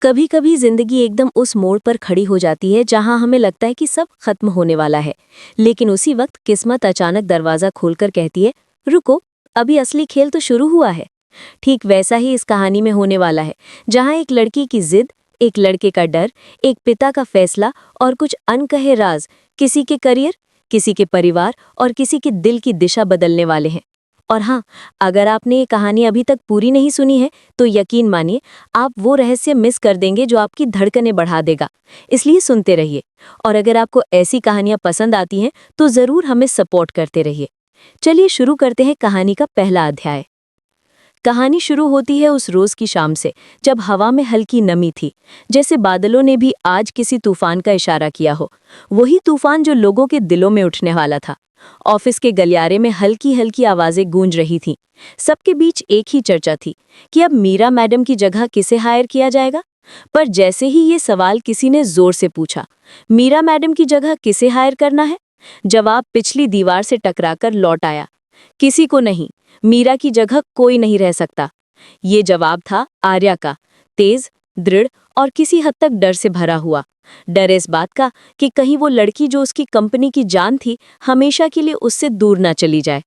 कभी कभी जिंदगी एकदम उस मोड़ पर खड़ी हो जाती है जहां हमें लगता है कि सब खत्म होने वाला है। लेकिन उसी वक्त किस्मत अचानक दरवाजा खोलकर कहती है, रुको, अभी असली खेल तो शुरू हुआ है। ठीक वैसा ही इस कहानी में होने वाला है, जहां एक लड़की की जिद, एक लड़के का डर, एक पिता का फैसला और कुछ अनकहे राज किसी के करियर, किसी के परिवार और किसी के दिल की दिशा बदलने वाले हैं। और हाँ, अगर आपने ये कहानी अभी तक पूरी नहीं सुनी है तो यकीन मानिए, आप वो रहस्य मिस कर देंगे जो आपकी धड़कनें बढ़ा देगा। इसलिए सुनते रहिए। और अगर आपको ऐसी कहानियां पसंद आती हैं तो ज़रूर हमें सपोर्ट करते रहिए। चलिए शुरू करते हैं कहानी का पहला अध्याय। कहानी शुरू होती है उस रोज की शाम से, जब हवा में हल्की नमी थी, जैसे बादलों ने भी आज किसी तूफान का इशारा किया हो। वही तूफान जो लोगों के दिलों में उठने वाला था। ऑफिस के गलियारे में हल्की हल्की आवाजें गूंज रही थीं। सबके बीच एक ही चर्चा थी कि अब मीरा मैडम की जगह किसे हायर किया जाएगा। पर जैसे ही ये सवाल किसी ने जोर से पूछा, मीरा मैडम की जगह किसे हायर करना है, जवाब पिछली दीवार से टकराकर लौट आया, किसी को नहीं, मीरा की जगह कोई नहीं रह सकता। ये जवाब था आर्या का, तेज, दृढ़ और किसी हद तक डर से भरा हुआ। डर इस बात का कि कहीं वो लड़की जो उसकी कंपनी की जान थी, हमेशा के लिए उससे दूर ना चली जाए।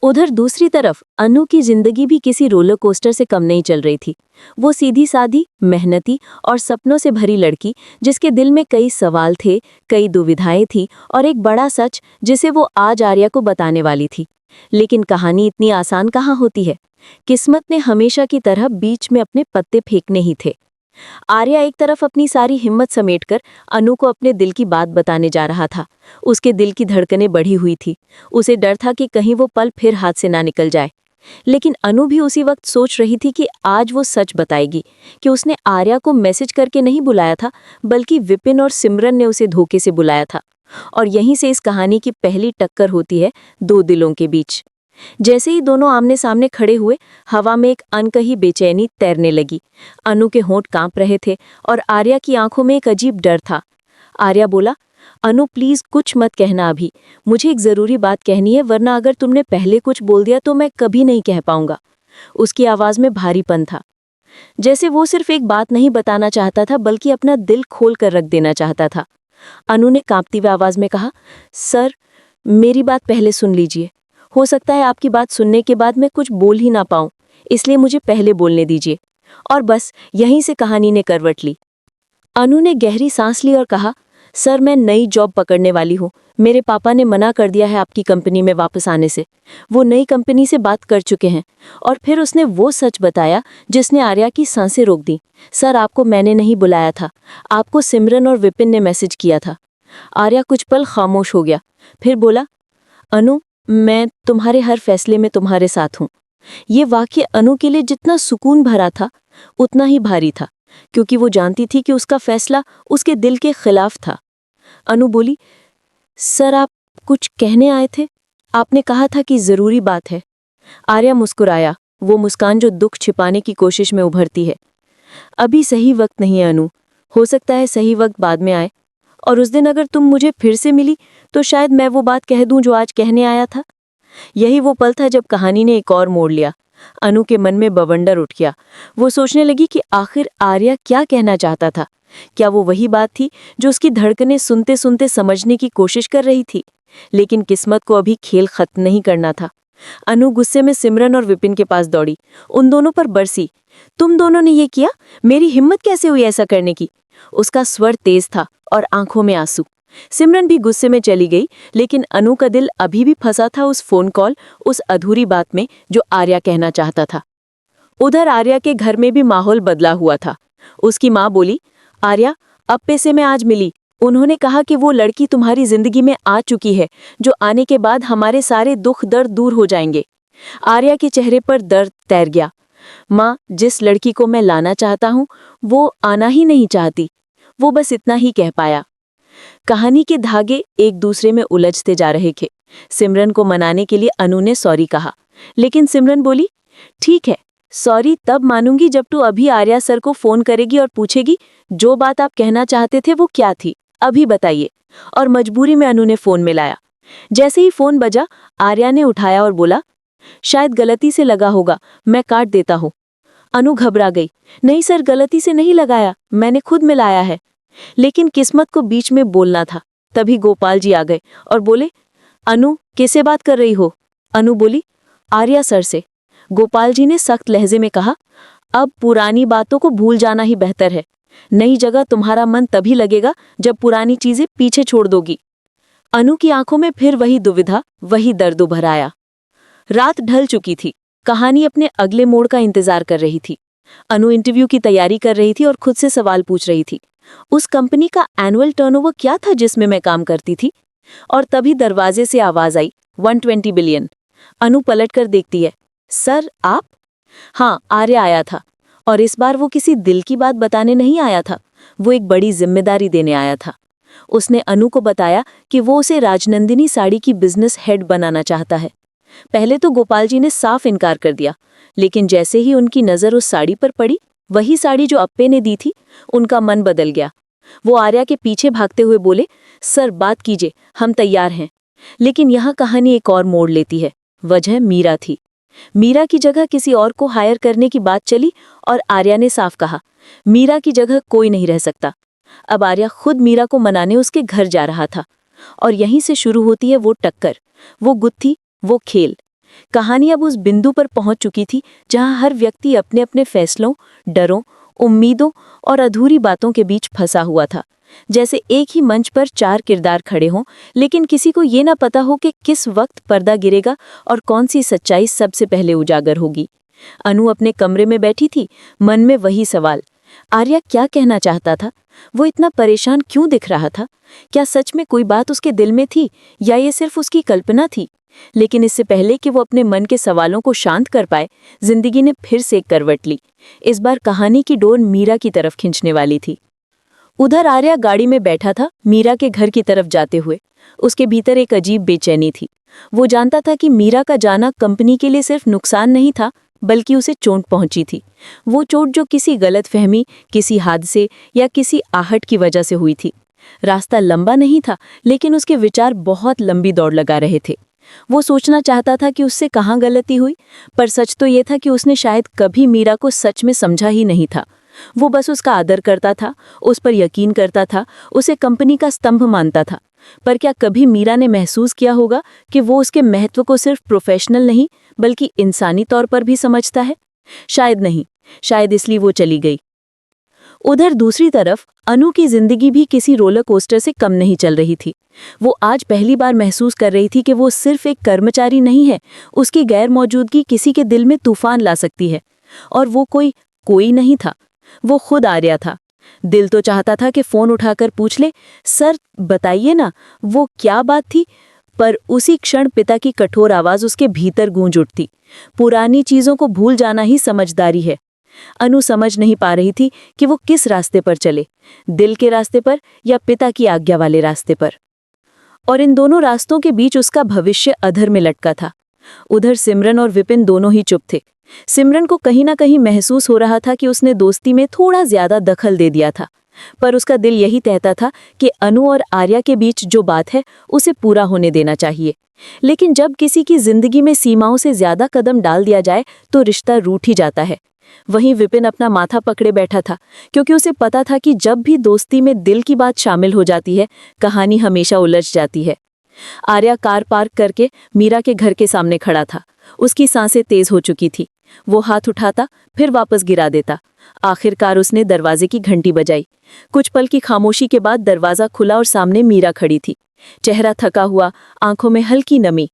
उधर दूसरी तरफ अनु की जिंदगी भी किसी रोलर कोस्टर से कम नहीं चल रही थी। वो सीधी सादी, मेहनती और सपनों से भरी लड़की, जिसके दिल में कई सवाल थे, कई दुविधाएं थी और एक बड़ा सच जिसे वो आज आर्या को बताने वाली थी। लेकिन कहानी इतनी आसान कहाँ होती है। किस्मत ने हमेशा की तरह बीच में अपने पत्ते फेंकने ही थे। आर्या एक तरफ अपनी सारी हिम्मत समेटकर अनु को अपने दिल की बात बताने जा रहा था। उसके दिल की धड़कनें बढ़ी हुई थी। उसे डर था कि कहीं वो पल फिर हाथ से ना निकल जाए। लेकिन अनु भी उसी वक्त सोच रही थी कि आज वो सच बताएगी कि उसने आर्या को मैसेज करके नहीं बुलाया था, बल्कि विपिन और सिमरन ने उसे धोखे से बुलाया था। और यहीं से इस कहानी की पहली टक्कर होती है दो दिलों के बीच। जैसे ही दोनों आमने सामने खड़े हुए, हवा में एक अनकही बेचैनी तैरने लगी। अनु के होंठ कांप रहे थे और आर्या की आंखों में एक अजीब डर था। आर्या बोला, अनु प्लीज कुछ मत कहना अभी, मुझे एक जरूरी बात कहनी है, वरना अगर तुमने पहले कुछ बोल दिया तो मैं कभी नहीं कह पाऊंगा। उसकी आवाज में भारीपन था, जैसे वो सिर्फ एक बात नहीं बताना चाहता था, बल्कि अपना दिल खोल कर रख देना चाहता था। अनु ने कांपती हुई आवाज में कहा, सर, मेरी बात पहले सुन लीजिए। हो सकता है आपकी बात सुनने के बाद मैं कुछ बोल ही ना पाऊं, इसलिए मुझे पहले बोलने दीजिए। और बस यहीं से कहानी ने करवट ली। अनु ने गहरी सांस ली और कहा, सर, मैं नई जॉब पकड़ने वाली हूँ। मेरे पापा ने मना कर दिया है आपकी कंपनी में वापस आने से। वो नई कंपनी से बात कर चुके हैं। और फिर उसने वो सच बताया जिसने आर्या की सांसें रोक दी। सर, आपको मैंने नहीं बुलाया था, आपको सिमरन और विपिन ने मैसेज किया था। आर्या कुछ पल खामोश हो गया, फिर बोला, अनु, मैं तुम्हारे हर फैसले में तुम्हारे साथ हूँ। ये वाक्य अनु के लिए जितना सुकून भरा था, उतना ही भारी था, क्योंकि वो जानती थी कि उसका फैसला उसके दिल के खिलाफ था। अनु बोली, सर, आप कुछ कहने आए थे? आपने कहा था कि जरूरी बात है। आर्या मुस्कुराया, वो मुस्कान जो दुख छिपाने की कोशिश में उभरती है। अभी सही वक्त नहीं है अनु, हो सकता है सही वक्त बाद में आए। और उस दिन अगर तुम मुझे फिर से मिली तो शायद मैं वो बात कह दूं जो आज कहने आया था। यही वो पल था जब कहानी ने एक और मोड़ लिया। अनु के मन में बवंडर उठ गया। वो सोचने लगी कि आखिर आर्या क्या कहना चाहता था। क्या वो वही बात थी जो उसकी धड़कनें सुनते सुनते समझने की कोशिश कर रही थी? लेकिन किस्मत को अभी खेल खत्म नहीं करना था। अनु गुस्से में सिमरन और विपिन के पास दौड़ी, उन दोनों पर बरसी। तुम दोनों ने ये किया? मेरी हिम्मत कैसे हुई ऐसा करने की? उसका स्वर तेज था और आंखों में आंसू। सिमरन भी गुस्से में चली गई, लेकिन अनु का दिल अभी भी फंसा था उस फोन कॉल, उस अधूरी बात में जो आर्या कहना चाहता था। उधर आर्या के घर में भी माहौल बदला हुआ था। उसकी माँ बोली, आर्या, अप्पे से मैं आज मिली। उन्होंने कहा कि वो लड़की तुम्हारी जिंदगी में आ चुकी है, जो आने के बाद हमारे सारे दुख दर्द दूर हो जाएंगे। आर्या के चेहरे पर दर्द तैर गया। माँ, जिस लड़की को मैं लाना चाहता हूँ वो आना ही नहीं चाहती। वो बस इतना ही कह पाया। कहानी के धागे एक दूसरे में उलझते जा रहे थे। सिमरन को मनाने के लिए अनु ने सॉरी कहा, लेकिन सिमरन बोली, ठीक है, सॉरी तब मानूंगी जब तू अभी आर्या सर को फोन करेगी और पूछेगी जो बात आप कहना चाहते थे वो क्या थी, अभी बताइए। और मजबूरी में अनु ने फोन मिलाया। जैसे ही फोन बजा, आर्या ने उठाया और बोला, शायद गलती से लगा होगा, मैं काट देता हूँ। अनु घबरा गई। नहीं सर, गलती से नहीं लगाया, मैंने खुद मिलाया है। लेकिन किस्मत को बीच में बोलना था। तभी गोपाल जी आ गए और बोले, अनु किससे बात कर रही हो? अनु बोली, आर्या सर से। गोपाल जी ने सख्त लहजे में कहा, अब पुरानी बातों को भूल जाना ही बेहतर है। नई जगह तुम्हारा मन तभी लगेगा जब पुरानी चीजें पीछे छोड़ दोगी। अनु की आंखों में फिर वही दुविधा, वही दर्द उभर आया। रात ढल चुकी थी। कहानी अपने अगले मोड़ का इंतजार कर रही थी। अनु इंटरव्यू की तैयारी कर रही थी और खुद से सवाल पूछ रही थी, उस कंपनी का एनुअल टर्नओवर क्या था जिसमें मैं काम करती थी? और तभी दरवाजे से आवाज आई, 120 बिलियन। अनु पलट कर देखती है, सर आप? हाँ, आर्या आया था। और इस बार वो किसी दिल की बात बताने नहीं आया था, वो एक बड़ी जिम्मेदारी देने आया था। उसने अनु को बताया कि वो उसे राजनंदिनी साड़ी की बिजनेस हेड बनाना चाहता है। पहले तो गोपाल जी ने साफ इनकार कर दिया, लेकिन जैसे ही उनकी नज़र उस साड़ी पर पड़ी, वही साड़ी जो अप्पे ने दी थी, उनका मन बदल गया। वो आर्या के पीछे भागते हुए बोले, सर बात कीजिए, हम तैयार हैं। लेकिन यहाँ कहानी एक और मोड़ लेती है। वजह मीरा थी। मीरा की जगह किसी और को हायर करने की बात चली और आर्या ने साफ कहा, मीरा की जगह कोई नहीं रह सकता। अब आर्या खुद मीरा को मनाने उसके घर जा रहा था। और यहीं से शुरू होती है वो टक्कर, वो गुत्थी, वो खेल। कहानी अब उस बिंदु पर पहुंच चुकी थी जहां हर व्यक्ति अपने अपने फैसलों, डरों, उम्मीदों और अधूरी बातों के बीच फंसा हुआ था। जैसे एक ही मंच पर 4 किरदार खड़े हों, लेकिन किसी को ये ना पता हो कि किस वक्त पर्दा गिरेगा और कौन सी सच्चाई सबसे पहले उजागर होगी। अनु अपने कमरे में बैठी थी, मन में वही सवाल, आर्या क्या कहना चाहता था? वो इतना परेशान क्यों दिख रहा था? क्या सच में कोई बात उसके दिल में थी या ये सिर्फ उसकी कल्पना थी? लेकिन इससे पहले कि वो अपने मन के सवालों को शांत कर पाए, जिंदगी ने फिर से एक करवट ली। इस बार कहानी की डोर मीरा की तरफ खींचने वाली थी। उधर आर्या गाड़ी में बैठा था, मीरा के घर की तरफ जाते हुए। उसके भीतर एक अजीब बेचैनी थी। वो जानता था कि मीरा का जाना कंपनी के लिए सिर्फ नुकसान नहीं था, बल्कि उसे चोट पहुंची थी। वो चोट जो किसी गलतफहमी, किसी हादसे या किसी आहट की वजह से हुई थी। रास्ता लंबा नहीं था, लेकिन उसके विचार बहुत लंबी दौड़ लगा रहे थे। वो सोचना चाहता था कि उससे कहाँ गलती हुई, पर सच तो ये था कि उसने शायद कभी मीरा को सच में समझा ही नहीं था। वो बस उसका आदर करता था, उस पर यकीन करता था, उसे कंपनी का स्तंभ मानता था। पर क्या कभी मीरा ने महसूस किया होगा कि वो उसके महत्व को सिर्फ प्रोफेशनल नहीं, बल्कि इंसानी तौर पर भी समझता है? शायद नहीं, शायद इसलिए वो चली गई। उधर दूसरी तरफ अनु की जिंदगी भी किसी रोलर कोस्टर से कम नहीं चल रही थी। वो आज पहली बार महसूस कर रही थी कि वो सिर्फ एक कर्मचारी नहीं है, उसकी गैर मौजूदगी किसी के दिल में तूफान ला सकती है। और वो कोई नहीं था, वो खुद आर्या था। दिल तो चाहता था कि फोन उठाकर पूछ ले, सर बताइए ना, वो क्या बात थी? पर उसी क्षण पिता की कठोर आवाज उसके भीतर गूंज उठती, पुरानी चीजों को भूल जाना ही समझदारी है। अनु समझ नहीं पा रही थी कि वो किस रास्ते पर चले, दिल के रास्ते पर या पिता की आज्ञा वाले रास्ते पर। और इन दोनों रास्तों के बीच उसका भविष्य अधर में लटका था। उधर सिमरन और विपिन दोनों ही चुप थे। सिमरन को कहीं ना कहीं महसूस हो रहा था कि उसने दोस्ती में थोड़ा ज्यादा दखल दे दिया था, पर उसका दिल यही कहता था कि अनु और आर्या के बीच जो बात है उसे पूरा होने देना चाहिए। लेकिन जब किसी की जिंदगी में सीमाओं से ज्यादा कदम डाल दिया जाए तो रिश्ता रूठ ही जाता है। वहीं विपिन अपना माथा पकड़े बैठा था, क्योंकि उसे पता था कि जब भी दोस्ती में दिल की बात शामिल हो जाती है, कहानी हमेशा उलझ जाती है। आर्या कार पार्क करके मीरा के घर के सामने खड़ा था। उसकी सांसें तेज हो चुकी थी। वो हाथ उठाता, फिर वापस गिरा देता। आखिरकार उसने दरवाजे की घंटी बजाई। कुछ पल की खामोशी के बाद दरवाजा खुला और सामने मीरा खड़ी थी। चेहरा थका हुआ, आंखों में हल्की नमी।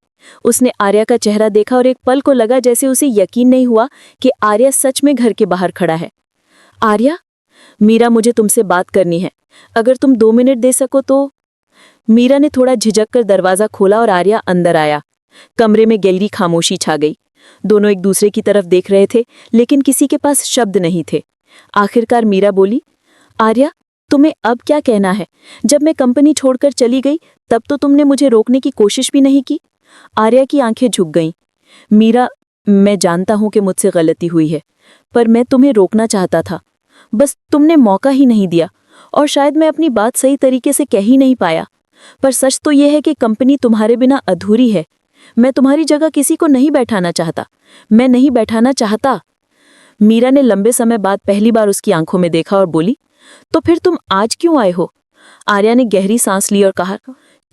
उसने आर्या का चेहरा देखा और एक पल को लगा जैसे उसे यकीन नहीं हुआ कि आर्या सच में घर के बाहर खड़ा है। आर्या, मीरा मुझे तुमसे बात करनी है, अगर तुम 2 मिनट दे सको तो। मीरा ने थोड़ा झिझक कर दरवाजा खोला और आर्या अंदर आया। कमरे में गहरी खामोशी छा गई। दोनों एक दूसरे की तरफ देख रहे थे, लेकिन किसी के पास शब्द नहीं थे। आखिरकार मीरा बोली, आर्या, तुम्हें अब क्या कहना है? जब मैं कंपनी छोड़कर चली गई तब तो तुमने मुझे रोकने की कोशिश भी नहीं की। आर्या की आंखें झुक गईं। मीरा, मैं जानता हूं कि मुझसे गलती हुई है, पर मैं तुम्हें रोकना चाहता था, बस तुमने मौका ही नहीं दिया, और शायद मैं अपनी बात सही तरीके से कह ही नहीं पाया। पर सच तो यह है कि कंपनी तुम्हारे बिना अधूरी है। मैं तुम्हारी जगह किसी को नहीं बैठाना चाहता। मैं नहीं बैठाना चाहता। मीरा ने लंबे समय बाद पहली बार उसकी आंखों में देखा और बोली, तो फिर तुम आज क्यों आए हो? आर्या ने गहरी सांस ली और कहा,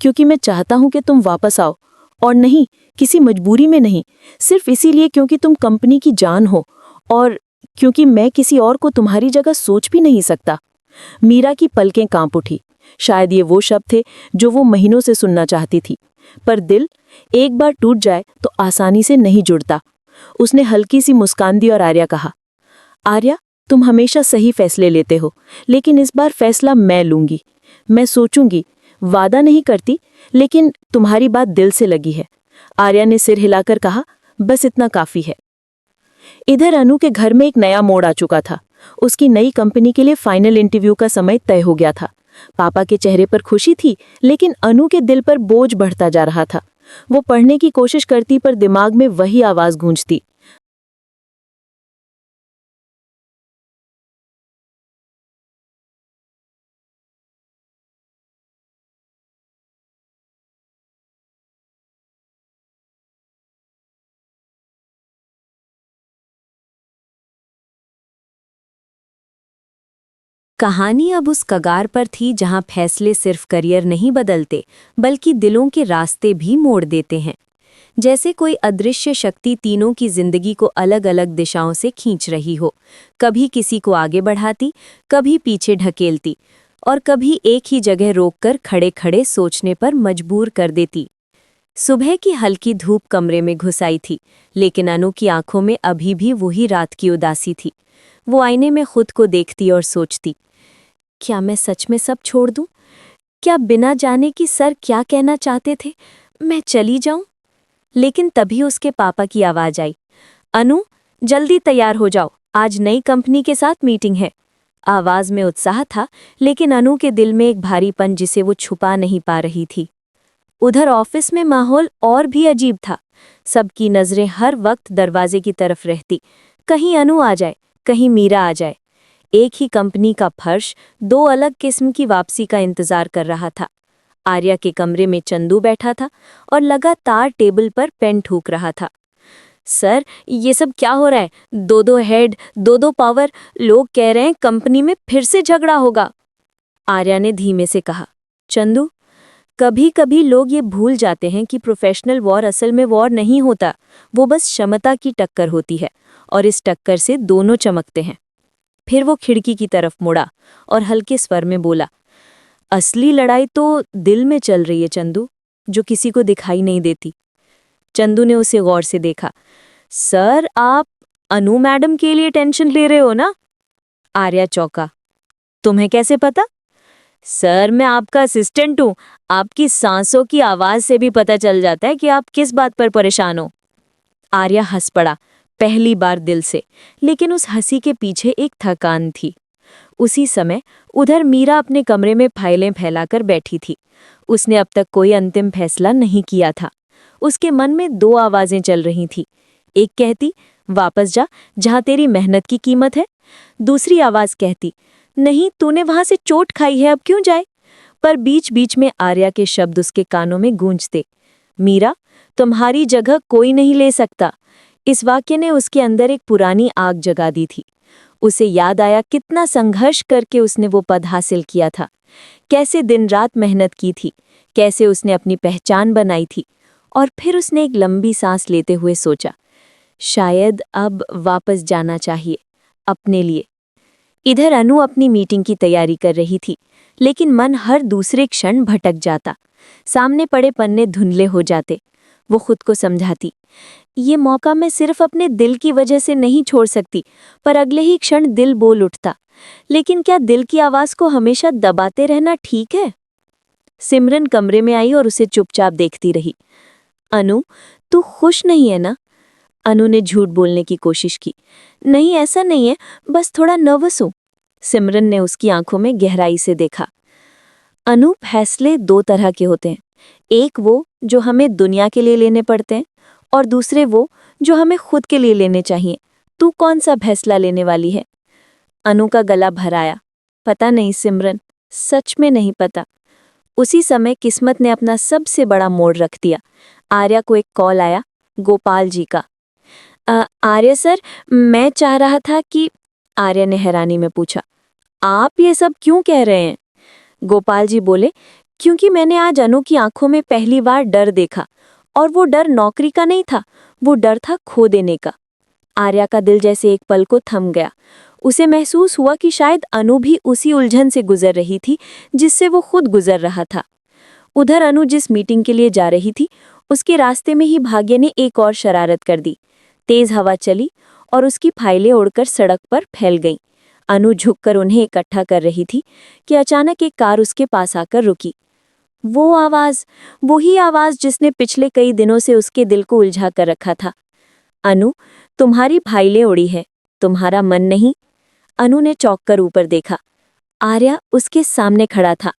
क्योंकि मैं चाहता हूं कि तुम वापस आओ, और नहीं, किसी मजबूरी में नहीं, सिर्फ इसीलिए क्योंकि तुम कंपनी की जान हो, और क्योंकि मैं किसी और को तुम्हारी जगह सोच भी नहीं सकता। मीरा की पलकें कांप उठी। शायद ये वो शब्द थे जो वो महीनों से सुनना चाहती थी, पर दिल एक बार टूट जाए तो आसानी से नहीं जुड़ता। उसने हल्की सी मुस्कान दी और आर्या कहा, आर्या, तुम हमेशा सही फैसले लेते हो, लेकिन इस बार फैसला मैं लूंगी। मैं सोचूंगी, वादा नहीं करती, लेकिन तुम्हारी बात दिल से लगी है। आर्या ने सिर हिलाकर कहा, बस इतना काफी है। इधर अनु के घर में एक नया मोड़ आ चुका था। उसकी नई कंपनी के लिए फाइनल इंटरव्यू का समय तय हो गया था। पापा के चेहरे पर खुशी थी, लेकिन अनु के दिल पर बोझ बढ़ता जा रहा था। वो पढ़ने की कोशिश करती, पर दिमाग में वही आवाज गूंजती, कहानी अब उस कगार पर थी जहां फैसले सिर्फ करियर नहीं बदलते, बल्कि दिलों के रास्ते भी मोड़ देते हैं। जैसे कोई अदृश्य शक्ति तीनों की जिंदगी को अलग अलग दिशाओं से खींच रही हो, कभी किसी को आगे बढ़ाती, कभी पीछे ढकेलती, और कभी एक ही जगह रोककर खड़े खड़े सोचने पर मजबूर कर देती। सुबह की हल्की धूप कमरे में घुस आई थी, लेकिन अनु की आंखों में अभी भी वही रात की उदासी थी। वो आईने में खुद को देखती और सोचती, क्या मैं सच में सब छोड़ दूं? क्या बिना जाने कि सर क्या कहना चाहते थे मैं चली जाऊं? लेकिन तभी उसके पापा की आवाज आई, अनु, जल्दी तैयार हो जाओ, आज नई कंपनी के साथ मीटिंग है। आवाज में उत्साह था, लेकिन अनु के दिल में एक भारीपन जिसे वो छुपा नहीं पा रही थी। उधर ऑफिस में माहौल और भी अजीब था। सबकी नजरें हर वक्त दरवाजे की तरफ रहती, कहीं अनु आ जाए, कहीं मीरा आ जाए। एक ही कंपनी का फर्श दो अलग किस्म की वापसी का इंतजार कर रहा था। आर्या के कमरे में चंदू बैठा था और लगातार टेबल पर पेन ठूक रहा था। सर, ये सब क्या हो रहा है? दो दो हेड, दो दो पावर, लोग कह रहे हैं कंपनी में फिर से झगड़ा होगा। आर्या ने धीमे से कहा, चंदू, कभी कभी लोग ये भूल जाते हैं कि प्रोफेशनल वॉर असल में वॉर नहीं होता, वो बस क्षमता की टक्कर होती है, और इस टक्कर से दोनों चमकते हैं। फिर वो खिड़की की तरफ मुड़ा और हल्के स्वर में बोला, असली लड़ाई तो दिल में चल रही है चंदू, जो किसी को दिखाई नहीं देती। चंदू ने उसे गौर से देखा। सर, आप अनु मैडम के लिए टेंशन ले रहे हो ना? आर्या चौंका। तुम्हें कैसे पता? सर, मैं आपका असिस्टेंट हूँ। आपकी सांसों की आवाज से भी पता चल जाता है कि आप किस बात पर परेशान हो। आर्या हंस पड़ा, पहली बार दिल से, लेकिन उस हंसी के पीछे एक थकान थी। उसी समय उधर मीरा अपने कमरे में फाइलें फैलाकर बैठी थी। उसने अब तक कोई अंतिम फैसला नहीं किया था। उसके मन में दो आवाजें चल रही थी। एक कहती, वापस जा, जहां तेरी मेहनत की कीमत है। दूसरी आवाज कहती, नहीं, तूने वहां से चोट खाई है, अब क्यों जाए? पर बीच बीच में आर्या के शब्द उसके कानों में गूंजते, मीरा, तुम्हारी जगह कोई नहीं ले सकता। इस वाक्य ने उसके अंदर एक पुरानी आग जगा दी थी। उसे याद आया कितना संघर्ष करके उसने वो पद हासिल किया था, कैसे दिन रात मेहनत की थी, कैसे उसने अपनी पहचान बनाई थी। और फिर उसने एक लंबी सांस लेते हुए सोचा, शायद अब वापस जाना चाहिए, अपने लिए। इधर अनु अपनी मीटिंग की तैयारी कर रही थी, लेकिन मन हर दूसरे क्षण भटक जाता। सामने पड़े पन्ने धुंधले हो जाते। वो खुद को समझाती, ये मौका मैं सिर्फ अपने दिल की वजह से नहीं छोड़ सकती, पर अगले ही क्षण दिल बोल उठता, लेकिन क्या दिल की आवाज को हमेशा दबाते रहना ठीक है? सिमरन कमरे में आई और उसे चुपचाप देखती रही। अनु, तू खुश नहीं है ना? अनु ने झूठ बोलने की कोशिश की। नहीं, ऐसा नहीं है, बस थोड़ा नर्वस हूं। सिमरन ने उसकी आंखों में गहराई से देखा। अनु, फैसले दो तरह के होते हैं, एक वो जो हमें दुनिया के लिए लेने पड़ते हैं, और दूसरे वो जो हमें खुद के लिए लेने चाहिए। तू कौन सा फैसला लेने वाली है? अनु का गला भर आया। पता नहीं सिमरन, सच में नहीं पता। उसी समय किस्मत ने अपना सबसे बड़ा मोड़ रख दिया। आर्या को एक कॉल आया, गोपाल जी का। आर्य सर, मैं चाह रहा था कि। आर्य ने हैरानी में पूछा, आप ये सब क्यों कह रहे हैं? गोपाल जी बोले, क्योंकि मैंने आज अनु की आंखों में पहली बार डर देखा, और वो डर नौकरी का नहीं था, वो डर था खो देने का। आर्या का दिल जैसे एक पल को थम गया। उसे महसूस हुआ कि शायद अनु भी उसी उलझन से गुजर रही थी जिससे वो खुद गुजर रहा था। उधर अनु जिस मीटिंग के लिए जा रही थी, उसके रास्ते में ही भाग्य ने एक और शरारत कर दी। तेज हवा चली और उसकी फाइलें उड़कर सड़क पर फैल गईं। अनु झुककर उन्हें इकट्ठा कर रही थी कि अचानक एक कार उसके पास आकर रुकी। वो आवाज, वही आवाज जिसने पिछले कई दिनों से उसके दिल को उलझा कर रखा था। अनु, तुम्हारी फाइलें उड़ी है, तुम्हारा मन नहीं। अनु ने चौंक कर ऊपर देखा। आर्या उसके सामने खड़ा था।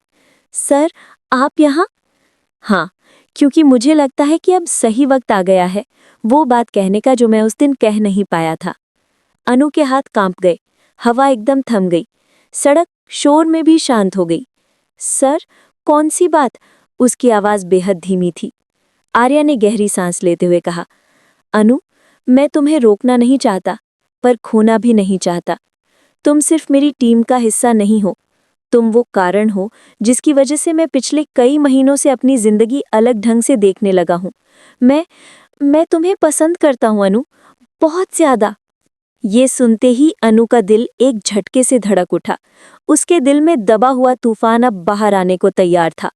सर, आप यहाँ? हाँ, क्योंकि मुझे लगता है कि अब सही वक्त आ गया है वो बात कहने का जो मैं उस दिन कह नहीं पाया था। अनु के हाथ कांप गए, हवा एकदम थम गई, सड़क शोर में भी शांत हो गई। सर, कौन सी बात? उसकी आवाज बेहद धीमी थी। आर्या ने गहरी सांस लेते हुए कहा, अनु, मैं तुम्हें रोकना नहीं चाहता, पर खोना भी नहीं चाहता। तुम सिर्फ मेरी टीम का हिस्सा नहीं हो, तुम वो कारण हो जिसकी वजह से मैं पिछले कई महीनों से अपनी जिंदगी अलग ढंग से देखने लगा हूं। मैं तुम्हें पसंद करता हूं अनु, बहुत ज्यादा। ये सुनते ही अनु का दिल एक झटके से धड़क उठा। उसके दिल में दबा हुआ तूफान अब बाहर आने को तैयार था।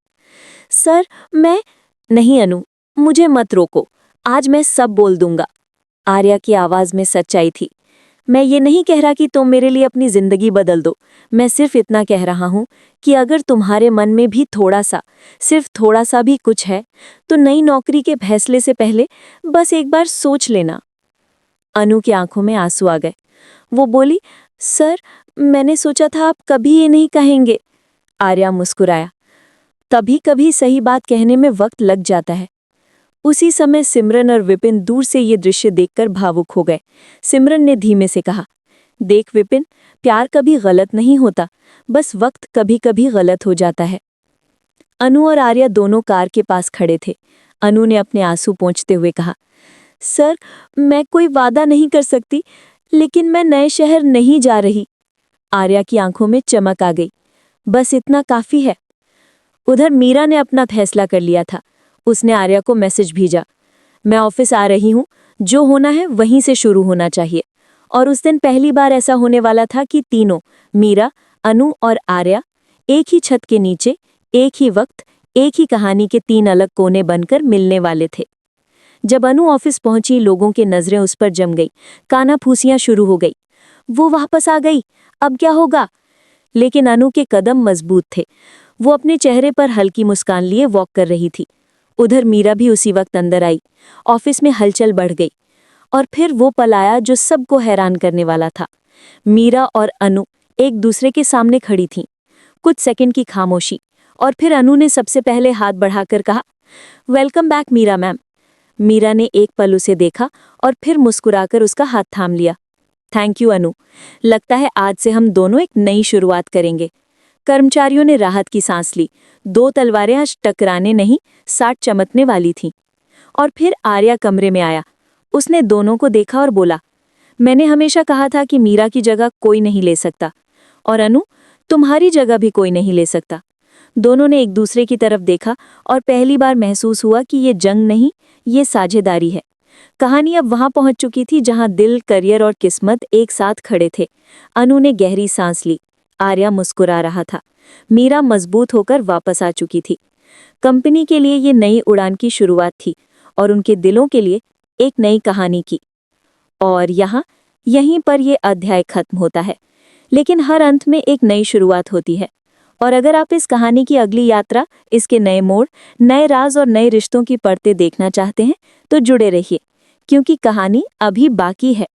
सर, मैं। नहीं अनु, मुझे मत रोको, आज मैं सब बोल दूंगा। आर्या की आवाज में सच्चाई थी। मैं ये नहीं कह रहा कि तुम मेरे लिए अपनी जिंदगी बदल दो, मैं सिर्फ इतना कह रहा हूं कि अगर तुम्हारे मन में भी थोड़ा सा, सिर्फ थोड़ा सा भी कुछ है, तो नई नौकरी के फैसले से पहले बस एक बार सोच लेना। अनु की आंखों में आंसू आ गए। वो बोली, सर, मैंने सोचा था आप कभी ये नहीं कहेंगे। आर्या मुस्कुराया। तभी कभी सही बात कहने में वक्त लग जाता है। उसी समय सिमरन और विपिन दूर से ये दृश्य देखकर भावुक हो गए। सिमरन ने धीमे से कहा, देख विपिन, प्यार कभी गलत नहीं होता, बस वक्त कभी कभी गलत हो जाता है। अनु और आर्या दोनों कार के पास खड़े थे। अनु ने अपने आंसू पोंछते हुए कहा, सर, मैं कोई वादा नहीं कर सकती, लेकिन मैं नए शहर नहीं जा रही। आर्या की आंखों में चमक आ गई। बस इतना काफी है। उधर मीरा ने अपना फैसला कर लिया था। उसने आर्या को मैसेज भेजा, मैं ऑफिस आ रही हूँ, जो होना है वहीं से शुरू होना चाहिए। और उस दिन पहली बार ऐसा होने वाला था कि तीनों, मीरा, अनु और आर्या, एक ही छत के नीचे, एक ही वक्त, एक ही कहानी के तीन अलग कोने बनकर मिलने वाले थे। जब अनु ऑफिस पहुंची, लोगों की नजरें उस पर जम गई, कानाफूसियां शुरू हो गई। वो वापस आ गई, अब क्या होगा? लेकिन अनु के कदम मजबूत थे। वो अपने चेहरे पर हल्की मुस्कान लिए वॉक कर रही थी। उधर मीरा भी उसी वक्त अंदर आई। ऑफिस में हलचल बढ़ गई। और फिर वो पल आया जो सबको हैरान करने वाला था। मीरा और अनु एक दूसरे के सामने खड़ी थीं। कुछ सेकंड की खामोशी, और फिर अनु ने सबसे पहले हाथ बढ़ाकर कहा, welcome back Meera ma'am. Meera ने एक पल उसे देखा और फिर मुस्कुराकर उसका हाथ थाम लिया। थैंक यू अनु, लगता है आज से हम दोनों एक नई शुरुआत करेंगे। कर्मचारियों ने राहत की सांस ली। दो तलवारें आज टकराने नहीं, साथ चमकने वाली थीं। और फिर आर्या कमरे में आया। उसने दोनों को देखा और बोला, मैंने हमेशा कहा था कि मीरा की जगह कोई नहीं ले सकता, और अनु, तुम्हारी जगह भी कोई नहीं ले सकता। दोनों ने एक दूसरे की तरफ देखा और पहली बार महसूस हुआ कि ये जंग नहीं, ये साझेदारी है। कहानी अब वहां पहुंच चुकी थी जहां दिल, करियर और किस्मत एक साथ खड़े थे। अनु ने गहरी सांस ली। आर्या मुस्कुरा रहा था। मीरा मजबूत होकर वापस आ चुकी थी। कंपनी के लिए ये नई उड़ान की शुरुआत थी और उनके दिलों के लिए एक नई कहानी की। और यहीं पर ये अध्याय खत्म होता है, लेकिन हर अंत में एक नई शुरुआत होती है। और अगर आप इस कहानी की अगली यात्रा, इसके नए मोड़, नए राज और नए रिश्तों की परतें देखना चाहते हैं तो जुड़े रहिए, क्योंकि कहानी अभी बाकी है।